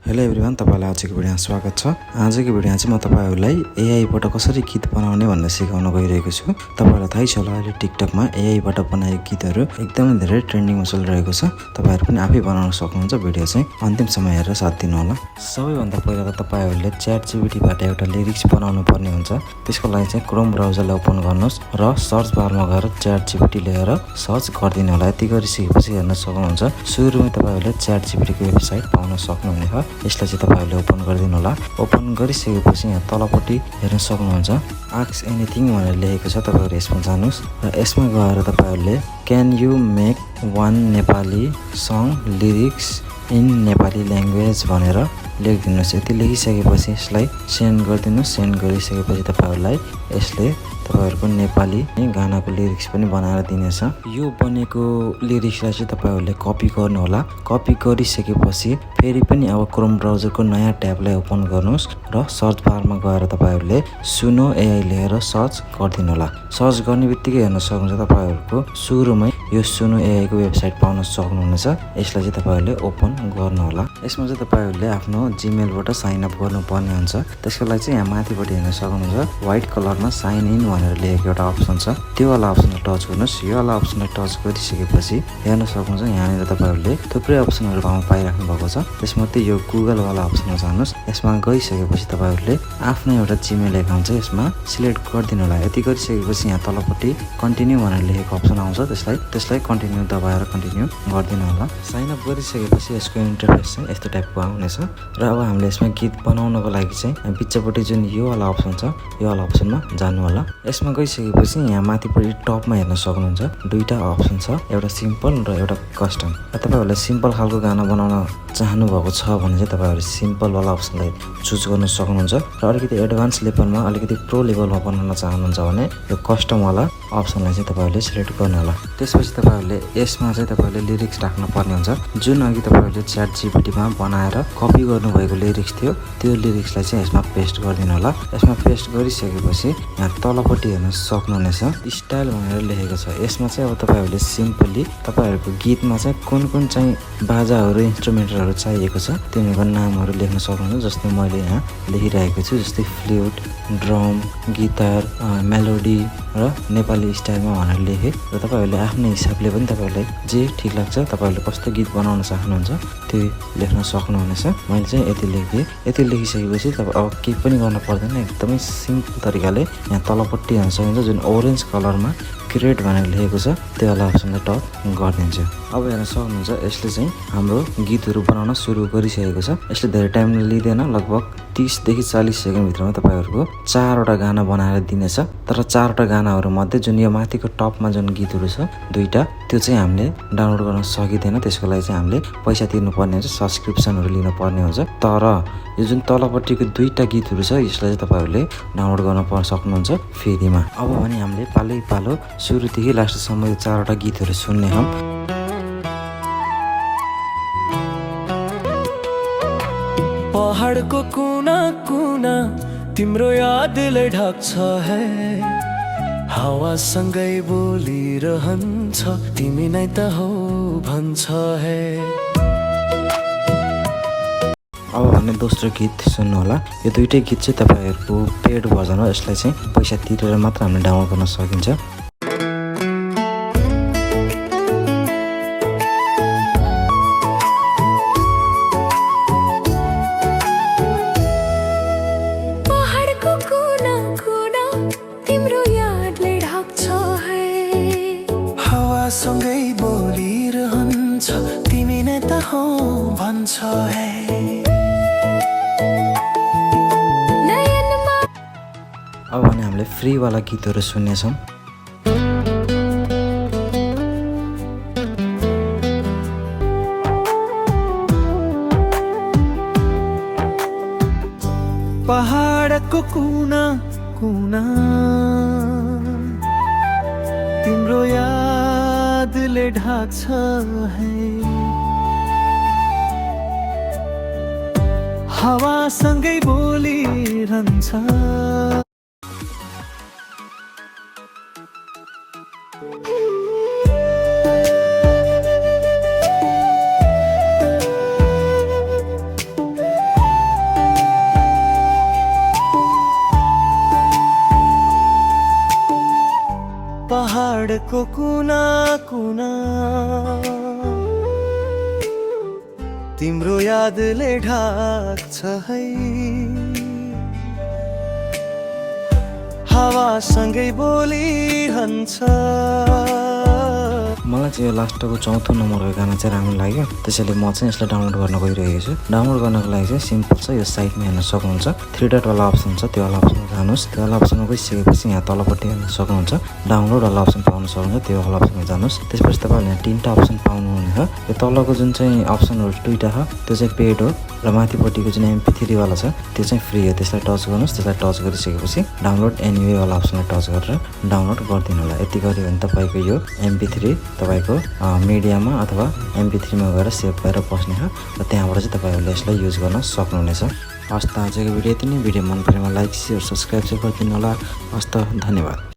Hello everyone, तपाईँलाई आजको भिडियोमा स्वागत छ। आजको भिडियोमा चाहिँ म तपाईँहरूलाई एआईबाट कसरी गीत बनाउने भनेर सिकाउन गइरहेको छु। तपाईँलाई थाहै छ होला, अहिले टिकटकमा एआईबाट बनाएको गीतहरू एकदमै धेरै ट्रेन्डिङमा चलिरहेको छ। तपाईँहरू पनि आफै बनाउन सक्नुहुन्छ। भिडियो चाहिँ अन्तिमसम्म हेरेर साथ दिनु होला। सबैभन्दा पहिला त तपाईँहरूले च्याटजिपिटीबाट एउटा लिरिक्स बनाउनु पर्ने हुन्छ। त्यसको लागि चाहिँ क्रोम ब्राउजरलाई ओपन गर्नुहोस् र सर्च बारमा गएर च्याटजिपिटी ल्याएर सर्च गरिदिनु होला। यति गरिसकेपछि हेर्न सक्नुहुन्छ सुरुमै तपाईँहरूले च्याटजिपिटीको वेबसाइट पाउन सक्नुहुनेछ। यसलाई चाहिँ तपाईँहरूले ओपन गरिदिनु होला। ओपन गरिसकेपछि यहाँ तलपट्टि हेर्न सक्नुहुन्छ आस्क एनिथिङ भनेर लेखेको छ। तपाईँहरू यसमा जानुहोस् र यसमा गएर तपाईँहरूले can you make one Nepali song lyrics in Nepali language भनेर लेखिदिनुहोस्। यति लेखिसकेपछि यसलाई सेन्ड गरिदिनुहोस्। सेन्ड गरिसकेपछि तपाईँहरूलाई यसले तपाईँहरूको नेपाली गानाको लिरिक्स पनि बनाएर दिनेछ। यो बनेको लिरिक्सलाई चाहिँ तपाईँहरूले कपी गर्नु होला। कपी गरिसकेपछि फेरि पनि अब क्रोम ब्राउजरको नयाँ ट्याबलाई ओपन गर्नुहोस् र सर्च बारमा गएर तपाईँहरूले सुनो एआई लेखेर सर्च गरिदिनु होला। सर्च गर्ने बित्तिकै हेर्न सक्नुहुन्छ तपाईँहरूको सुरुमै यो सुनो एआईको वेबसाइट पाउन सक्नुहुनेछ। यसलाई चाहिँ तपाईँहरूले ओपन गर्नु होला। यसमा चाहिँ तपाईँहरूले आफ्नो जिमेलबाट साइन अप गर्नुपर्ने हुन्छ। त्यसको लागि चाहिँ यहाँ माथिपट्टि हेर्न सक्नुहुन्छ व्हाइट कलरमा साइन इन भनेर लेखेको एउटा अप्सन छ। त्यो वाला अप्सनलाई टच गर्नुहोस्। यो वाला अप्सनलाई टच गरिसकेपछि हेर्न सक्नुहुन्छ यहाँनिर तपाईँहरूले थुप्रै अप्सनहरू पाइराख्नु भएको छ। त्यसमध्ये यो गुगलवाला अप्सनमा जानुहोस्। यसमा गइसकेपछि तपाईँहरूले आफ्नो एउटा जिमेल एकाउन्ट चाहिँ यसमा सिलेक्ट गरिदिनु होला। यति गरिसकेपछि यहाँ तलपट्टि कन्टिन्यू भनेर लेखेको अप्सन आउँछ। त्यसलाई कन्टिन्यू दबाएर कन्टिन्यू गरिदिनु होला। साइन अप गरिसकेपछि यसको इन्टरफेस चाहिँ यस्तो टाइपको आउनेछ। र अब हामीले यसमा गीत बनाउनको लागि चाहिँ बिचपट्टि जुन यो वाला अप्सन छ यो वाला अप्सनमा जानु होला। यसमा गइसकेपछि यहाँ माथिपट्टि टपमा हेर्न सक्नुहुन्छ दुईवटा अप्सन छ, एउटा सिम्पल र एउटा कस्टम। तपाईँहरूले सिम्पल खालको गाना बनाउन चाहनु भएको छ भने चाहिँ तपाईँहरू सिम्पलवाला अप्सनलाई चुज गर्न सक्नुहुन्छ। र अलिकति एडभान्स लेभलमा अलिकति प्रो लेभलमा बनाउन चाहनुहुन्छ भने यो कस्टमवाला अप्सनलाई चाहिँ तपाईँहरूले सिलेक्ट गर्नु होला। त्यसपछि तपाईँहरूले यसमा चाहिँ तपाईँहरूले लिरिक्स राख्न पर्ने हुन्छ। जुन अघि तपाईँहरूले च्याटजिपिटीमा बनाएर कपी गर्नुभएको लिरिक्स थियो त्यो लिरिक्सलाई चाहिँ यसमा पेस्ट गरिदिनु होला। यसमा पेस्ट गरिसकेपछि यहाँ तलपट्टि हेर्न सक्नुहुनेछ स्टाइल भनेर लेखेको छ। यसमा चाहिँ अब तपाईँहरूले सिम्पली तपाईँहरूको गीतमा चाहिँ कुन चाहिँ बाजाहरू इन्स्ट्रुमेन्टहरू चाहिएको छ तिनीहरूको नामहरू लेख्न सक्नुहुन्छ। जस्तै मैले यहाँ लेखिरहेको छु, जस्तै फ्लुट, ड्रम, गिटार, मेलोडी र नेपाली स्टाइलमा भनेर लेखेँ। र तपाईँहरूले आफ्नै हिसाबले पनि तपाईँहरूलाई जे ठिक लाग्छ तपाईँहरूले कस्तो गीत बनाउन चाहनुहुन्छ त्यो लेख्न सक्नुहुनेछ। मैले चाहिँ यति लेखेँ। यति लेखिसकेपछि तपाईँ अब केही पनि गर्न पर्दैन। एकदमै सिम्पल तरिकाले यहाँ तलपट्टि हेर्न सक्नुहुन्छ जुन ओरेन्ज कलरमा क्रिएट भनेर लेखेको छ त्यो वाला अप्सनलाई टच गरिदिन्छु। अब हेर्न सक्नुहुन्छ यसले चाहिँ हाम्रो गीतहरू बनाउन सुरु गरिसकेको छ। यसले धेरै टाइम लिँदैन, लगभग 30 देखि 40 सेकेन्डभित्रमा तपाईँहरूको 4वटा गाना बनाएर दिनेछ। तर 4वटा गानाहरू मध्ये जुन यो माथिको टपमा जुन गीतहरू छ दुईवटा त्यो चाहिँ हामीले डाउनलोड गर्न सकिँदैन। त्यसको लागि चाहिँ हामीले पैसा तिर्नुपर्ने हुन्छ, सब्सक्रिप्सनहरू लिनुपर्ने हुन्छ। तर यो जुन तलपट्टिको दुईवटा गीतहरू छ यसलाई चाहिँ तपाईँहरूले डाउनलोड गर्न सक्नुहुन्छ फ्रीमा। अब भने हामीले पालै पालो सुरुदेखि लास्टसम्म यो 4वटा गीतहरू सुन्ने हौँ। पहाडको कुना कुना तिम्रो यादले ढाक्छ है, हावासँगै बोलिरहन्छ तिमी नै त हो भन्छ है। अब भने दोस्रो गीत सुन्नु होला। यो दुइटै गीत चाहिँ तपाईँहरूको पेड भर्जन हो। यसलाई चाहिँ पैसा तिरेर मात्र हामीले डाउनलोड गर्न सकिन्छ। सँगै बोलिरहन्छ तिमी नै त हो भन्छ है। अब भने हामीले फ्रीवाला गीतहरू सुन्नेछौँ। पहाडको कुना कुना तिम्रो यादले ढाक्छ है, हावासँगै बोलिरहन्छ। को कुना कुना तिम्रो यादले ढाक्छ है हावासँगै बोलिरहन्छ मलाई चाहिँ यो लास्टको चौथो नम्बरको गाना चाहिँ राम्रो लाग्यो त्यसैले म चाहिँ यसलाई डाउनलोड गर्न गइरहेको छु डाउनलोड गर्नको लागि चाहिँ सिम्पल छ यो साइडमा हेर्न सक्नुहुन्छ 3 डट वाला अप्सन छ त्यो वाला अप्सनमा जानुहोस् त्यो वाला अप्सनमा गइसकेपछि यहाँ तलपट्टि हेर्न सक्नुहुन्छ डाउनलोड वाला अप्सन पाउन सक्नुहुन्छ त्यो वाला अप्सनमा जानुहोस् त्यसपछि तपाईँहरूले यहाँ 3टा अप्सन पाउनुहुने हो यो तलको जुन चाहिँ अप्सनहरू 2टा हो त्यो चाहिँ पेड हो र माथिपट्टिको जुन MP3 वाला छ त्यो चाहिँ फ्री हो त्यसलाई टच गर्नुहोस् त्यसलाई टच गरिसकेपछि डाउनलोड एनिवे वाला अप्सनलाई टच गरेर डाउनलोड गरिदिनु होला यति गर्यो भने तपाईँको यो MP3 तपाईँको मिडियामा अथवा MP3मा गएर सेभ भएर बस्ने हो र त्यहाँबाट चाहिँ तपाईँहरूले यसलाई युज गर्न सक्नुहुनेछ हस् त आजको भिडियो यति नै भिडियो मन परेमा लाइक शेयर सब्सक्राइब चाहिँ गरिदिनु होला हस् त धन्यवाद